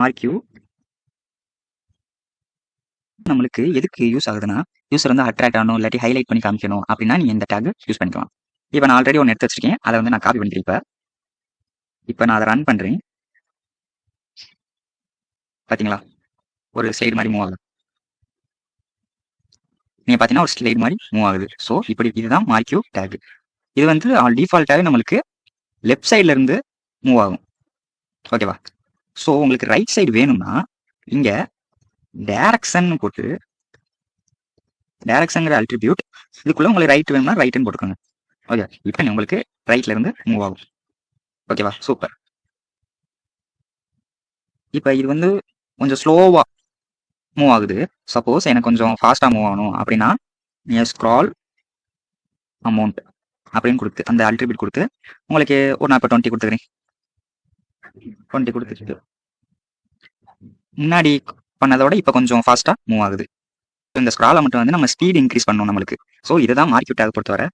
Marquee நம்மளுக்கு எதுக்கு use ஆகுதுன்னா, யூசர் வந்து அட்ராக்ட் ஆகணும், இல்லாட்டி ஹைலைட் பண்ணி காமிக்கணும் அப்படின்னா நீங்க இந்த டேக் யூஸ் பண்ணிக்கலாம். இப்போ நான் ஆல்ரெடி ஒன்று எடுத்து வச்சிருக்கேன். அதை வந்து நான் காப்பி பண்ணிக்கிறேன். இப்போ நான் அதை ரன் பண்றேன். பாத்தீங்களா, ஒரு ஸ்லைடு மாதிரி மூவ் ஆகுது. நீங்க பாத்தீங்கன்னா ஒரு ஸ்லைடு மாதிரி மூவ் ஆகுது. ஸோ இப்படி இதுதான் மார்க்யூ டேக். இது வந்து டிஃபால்ட்டாகவே நம்மளுக்கு லெஃப்ட் சைட்ல இருந்து மூவ் ஆகும். ஓகேவா? ஸோ உங்களுக்கு ரைட் சைடு வேணும்னா இங்க டைரக்ஷன் போட்டு டைரக்ஷன்ங்கிற அல்ட்ரிபியூட் இதுக்குள்ள உங்களுக்கு ரைட் வேணும்னா ரைட்னு போட்டுக்கோங்க. ஓகே, இப்போ உங்களுக்கு ரைட்ல இருந்து மூவ் ஆகும். ஓகேவா? சூப்பர். இப்போ இது வந்து கொஞ்சம் ஸ்லோவா மூவ் ஆகுது. சப்போஸ் எனக்கு கொஞ்சம் ஃபாஸ்டா மூவ் ஆகணும் அப்படின்னா நீங்க ஸ்க்ரால் அமௌண்ட் அப்படின்னு கொடுத்து அந்த அல்ட்ரிபியூட் கொடுத்து உங்களுக்கு ஒரு நான் இப்போ 20 கொடுத்துக்கிறேன். 20 கொடுத்துட்டு முன்னாடி பண்ணதோட இப்போ கொஞ்சம் ஃபாஸ்டா மூவ் ஆகுது. இந்த ஸ்க்ரால் அமௌண்ட் வந்து நம்ம ஸ்பீட் இன்க்ரீஸ் பண்ணணும் நம்மளுக்கு. ஸோ இதுதான் மார்க்யூ டேக் பொறுத்தவரை.